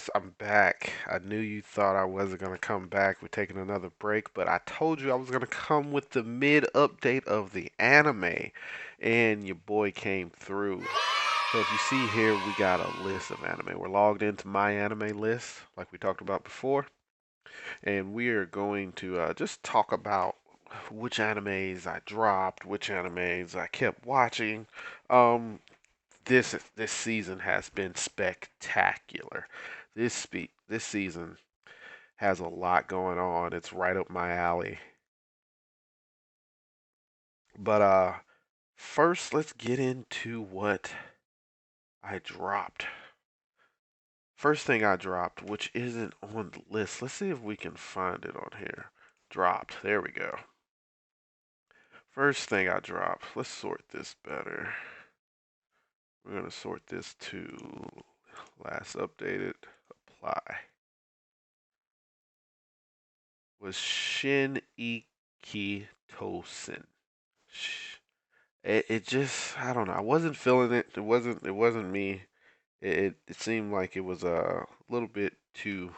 guys, I'm back. I knew you thought I wasn't going to come back. We're taking another break, but I told you I was going to come with the mid update of the anime, and your boy came through. So if you see here, we got a list of anime. We're logged into my anime list, like we talked about before, and we are going to just talk about which animes I dropped, which animes I kept watching. Um, this season has been spectacular. This season has a lot going on. It's right up my alley. But first let's get into what I dropped. First thing I dropped, which isn't on the list. Let's see if we can find it on here. Dropped. There we go. First thing I dropped. Let's sort this better. We're gonna sort this to last updated. Apply. Was Shin Iki Tosin. It just I don't know. I wasn't feeling it. It wasn't me. It seemed like it was a little bit too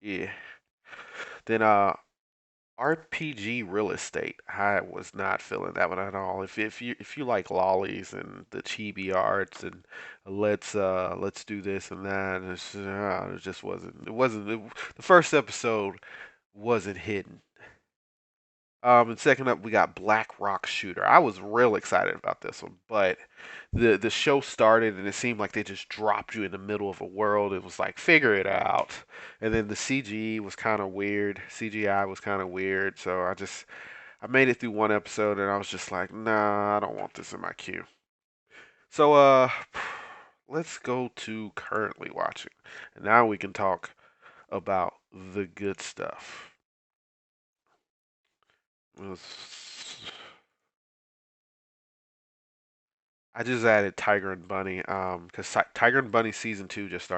yeah. Then RPG real estate. I was not feeling that one at all. If you like lollies and the chibi arts and let's do this and that, it just the first episode wasn't hidden. And second up, we got Black Rock Shooter. I was real excited about this one, but the show started and it seemed like they just dropped you in the middle of a world. It was like figure it out, and then the CG was kind of weird. CGI was kind of weird, so I made it through one episode and I was just like, nah, I don't want this in my queue. So let's go to currently watching, and now we can talk about the good stuff. I just added Tiger and Bunny, because Tiger and Bunny season two just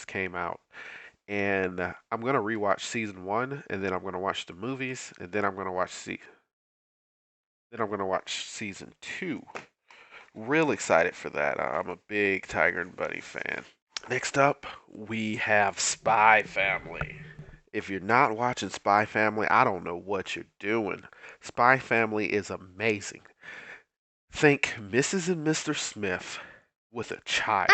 came out, and I'm gonna rewatch season one, and then I'm gonna watch the movies, and then I'm gonna watch season two. Real excited for that. I'm a big Tiger and Bunny fan. Next up, we have Spy Family. If you're not watching Spy Family, I don't know what you're doing. Spy Family is amazing. Think Mrs. and Mr. Smith with a child.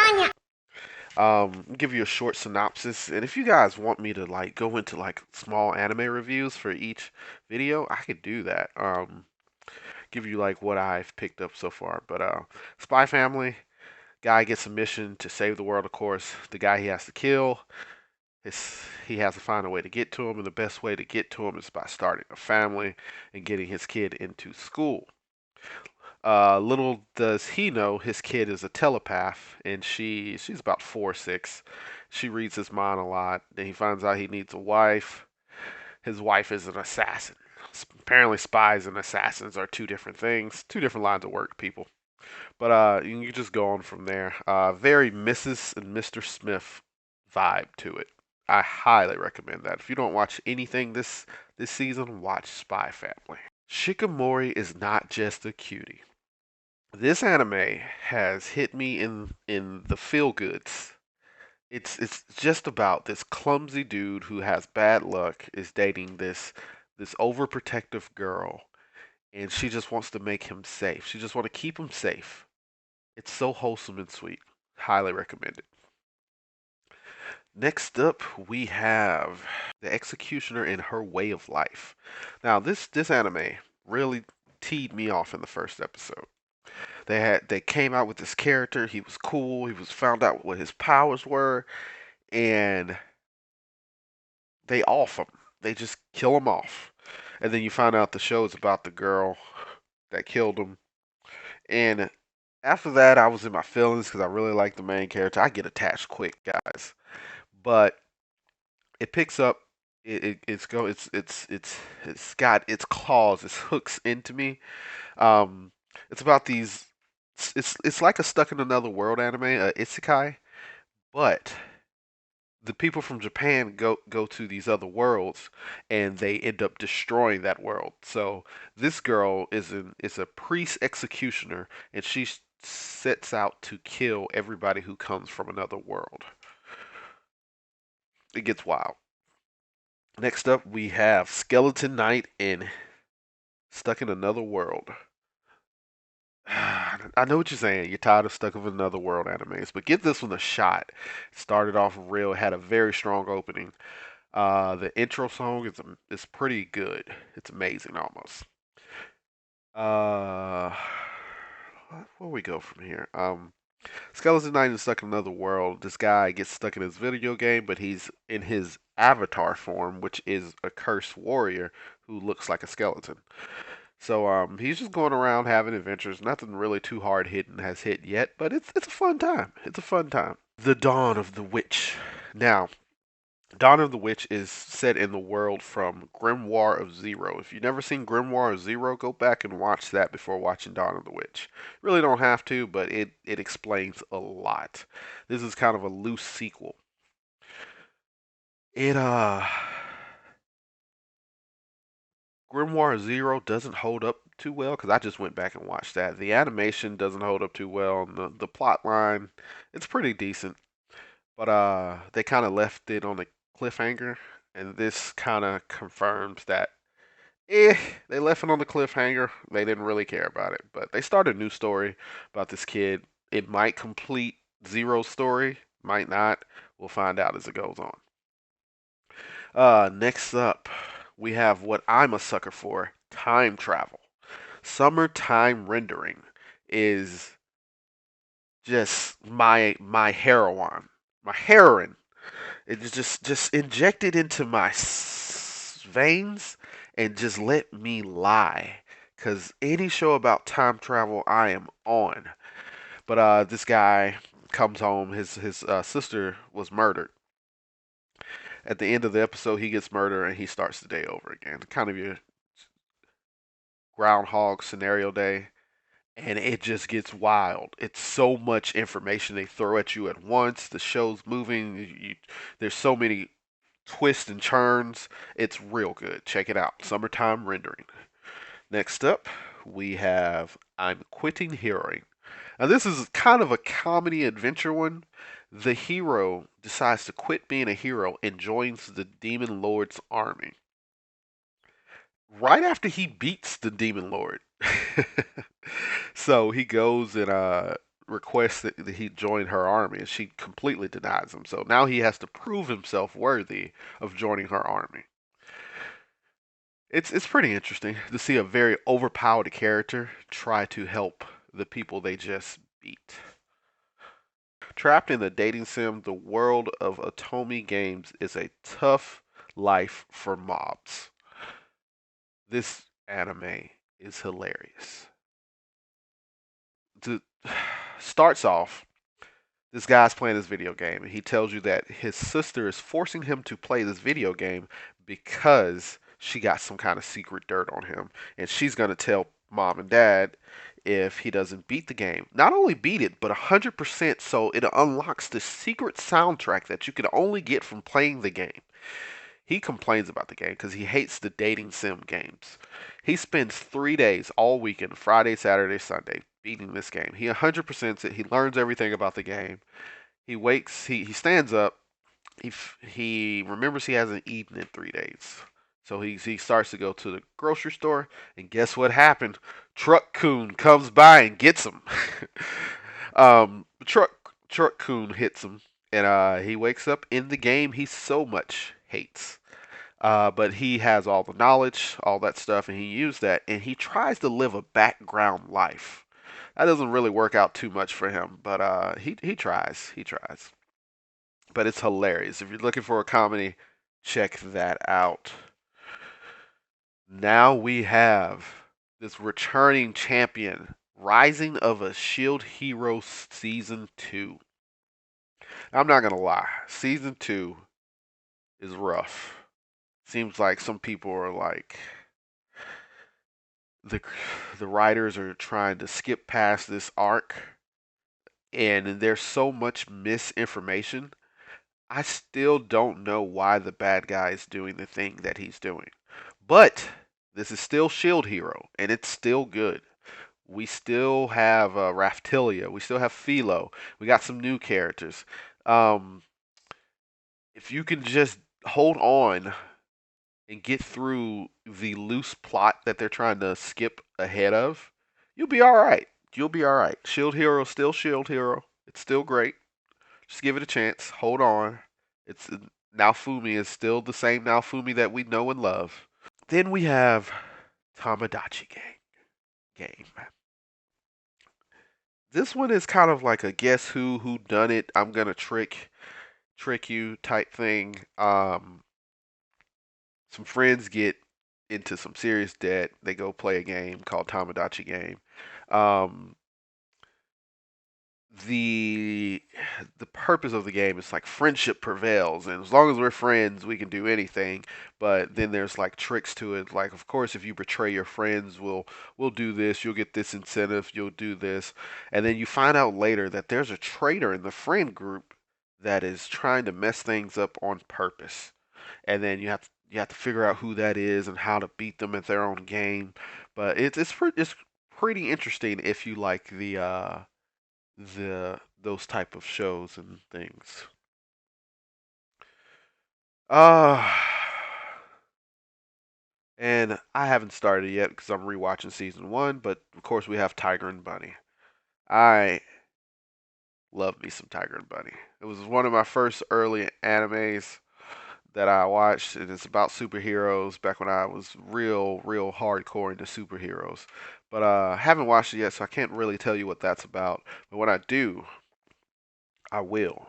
Give you a short synopsis, and if you guys want me to like go into like small anime reviews for each video, I could do that. Give you like what I've picked up so far. But Spy Family guy gets a mission to save the world. Of course, the guy he has to kill he has to find a way to get to him, and the best way to get to him is by starting a family and getting his kid into school. Little does he know his kid is a telepath, and she's about 4 or 6. She reads his mind a lot. Then he finds out he needs a wife. His wife is an assassin. Apparently, spies and assassins are two different things, two different lines of work, people. But you can just go on from there. Very Mrs. and Mr. Smith vibe to it. I highly recommend that. If you don't watch anything this season, watch Spy Family. Shikamori is not just a cutie. This anime has hit me in the feel goods. It's just about this clumsy dude who has bad luck is dating this overprotective girl, and she just wants to make him safe. She just want to keep him safe. It's so wholesome and sweet. Highly recommend it. Next up, we have The Executioner and Her Way of Life. Now, this anime really teed me off in the first episode. They came out with this character. He was cool. He was found out what his powers were, and they off him. They just kill him off, and then you find out the show is about the girl that killed him. And after that, I was in my feelings because I really like the main character. I get attached quick, guys, but it picks up. It's got its claws, its hooks into me. It's about these. It's like a stuck in another world anime, isekai, but the people from Japan go to these other worlds and they end up destroying that world. So this girl is a priest executioner and she sets out to kill everybody who comes from another world. It gets wild. Next up, we have Skeleton Knight in Stuck in Another World. I know what you're saying. You're tired of Stuck in Another World animes, but give this one a shot. Started off real, had a very strong opening. The intro song is pretty good. It's amazing almost. Uh, where we go from here? Skeleton Knight is stuck in another world. This guy gets stuck in his video game, but he's in his avatar form, which is a cursed warrior who looks like a skeleton. So he's just going around having adventures. Nothing really too hard hitting has hit yet, but it's a fun time. It's a fun time. The Dawn of the Witch. Now, Dawn of the Witch is set in the world from Grimoire of Zero. If you've never seen Grimoire of Zero, go back and watch that before watching Dawn of the Witch. Really don't have to, but it explains a lot. This is kind of a loose sequel. It Grimoire Zero doesn't hold up too well because I just went back and watched that. The animation doesn't hold up too well, and the plot line it's pretty decent, but they kind of left it on a cliffhanger, and this kind of confirms that eh, they left it on the cliffhanger. They didn't really care about it, but they started a new story about this kid. It might complete Zero's story, might not. We'll find out as it goes on. Next up, we have what I'm a sucker for: time travel. Summertime rendering is just my heroine, my heroine. It's just injected into my veins and just let me lie. Cause any show about time travel, I am on. But this guy comes home. His sister was murdered. At the end of the episode, he gets murdered and he starts the day over again. Kind of your groundhog scenario day, and it just gets wild. It's so much information they throw at you at once. The show's moving. There's so many twists and turns. It's real good. Check it out. Summertime rendering. Next up, we have I'm Quitting Heroing. Now, this is kind of a comedy adventure one. The hero decides to quit being a hero and joins the Demon Lord's army right after he beats the Demon Lord. So he goes and requests that he join her army, and she completely denies him. So now he has to prove himself worthy of joining her army. It's pretty interesting to see a very overpowered character try to help the people they just beat. Trapped in the dating sim, the world of Atomi games is a tough life for mobs. This anime is hilarious. To, starts off, this guy's playing this video game, and he tells you that his sister is forcing him to play this video game because she got some kind of secret dirt on him, and she's going to tell mom and dad if he doesn't beat the game. Not only beat it, but 100% so it unlocks the secret soundtrack that you can only get from playing the game. He complains about the game because he hates the dating sim games. He spends 3 days all weekend, Friday, Saturday, Sunday, beating this game. He 100%s it. He learns everything about the game. He stands up. He remembers he hasn't eaten in 3 days. So he starts to go to the grocery store, and guess what happened? Truck Coon comes by and gets him. Truck Coon hits him, and he wakes up in the game he so much hates. But he has all the knowledge, all that stuff, and he used that, and he tries to live a background life. That doesn't really work out too much for him, but he tries. He tries. But it's hilarious. If you're looking for a comedy, check that out. Now we have this returning champion, Rising of a Shield Hero Season 2. I'm not gonna lie, Season 2 is rough. Seems like some people are like the the writers are trying to skip past this arc, and there's so much misinformation. I still don't know why the bad guy is doing the thing that he's doing. But this is still Shield Hero, and it's still good. We still have Raftilia. We still have Philo. We got some new characters. Um, If you can just hold on and get through the loose plot that they're trying to skip ahead of, you'll be all right. You'll be all right. Shield Hero is still Shield Hero. It's still great. Just give it a chance. Hold on. It's Naofumi is still the same Naofumi that we know and love. Then we have Tamadachi game. This one is kind of like a guess who done it. I'm gonna trick you type thing. Some friends get into some serious debt. They go play a game called Tamadachi game. Um, the the purpose of the game is like friendship prevails, and as long as we're friends we can do anything. But then there's like tricks to it, like of course if you betray your friends, we'll do this, you'll get this incentive, you'll do this. And then you find out later that there's a traitor in the friend group that is trying to mess things up on purpose. And then you have to figure out who that is and how to beat them at their own game. But it's pretty interesting if you like the those type of shows and things. Uh and I haven't started yet because I'm rewatching season one, but of course we have Tiger and Bunny. I love me some Tiger and Bunny. It was one of my first early animes that I watched, and it's about superheroes back when I was real hardcore into superheroes. But I haven't watched it yet, so I can't really tell you what that's about. But when I do, I will.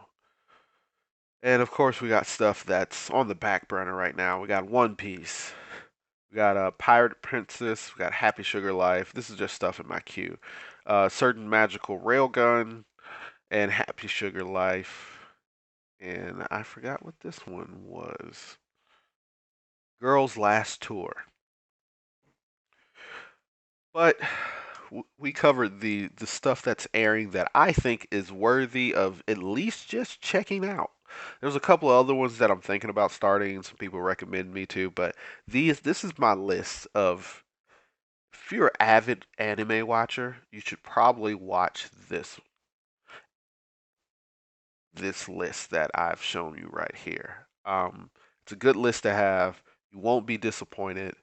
And of course, we got stuff that's on the back burner right now. We got One Piece. We got Pirate Princess. We got Happy Sugar Life. This is just stuff in my queue. Certain Magical Railgun and Happy Sugar Life. And I forgot what this one was. Girls Last Tour. But we covered the stuff that's airing that I think is worthy of at least just checking out. There's a couple of other ones that I'm thinking about starting, and some people recommend me to, but this is my list of. If you're an avid anime watcher, you should probably watch this list that I've shown you right here. It's a good list to have. You won't be disappointed. At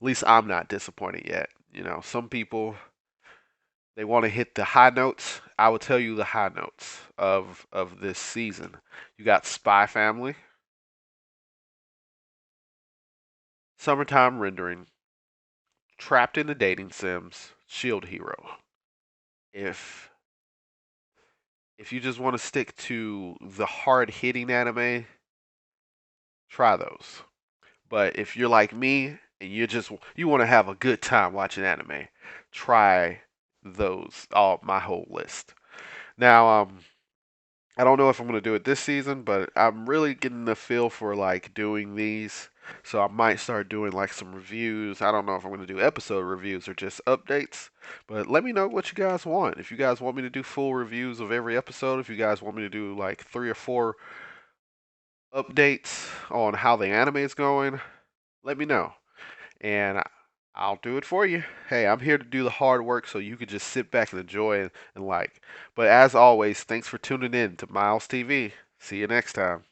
least I'm not disappointed yet. You know, some people they want to hit the high notes. I will tell you the high notes of this season. You got Spy Family, Summertime Rendering, Trapped in the Dating Sims, Shield Hero. If if you just want to stick to the hard hitting anime, try those. But if you're like me and you want to have a good time watching anime, try those all my whole list. Now, I don't know if I'm gonna do it this season, but I'm really getting the feel for like doing these. So I might start doing like some reviews. I don't know if I'm gonna do episode reviews or just updates. But let me know what you guys want. If you guys want me to do full reviews of every episode, if you guys want me to do like 3 or 4 updates on how the anime is going, let me know. And I'll do it for you. Hey, I'm here to do the hard work so you can just sit back and enjoy and like. But as always, thanks for tuning in to Miles TV. See you next time.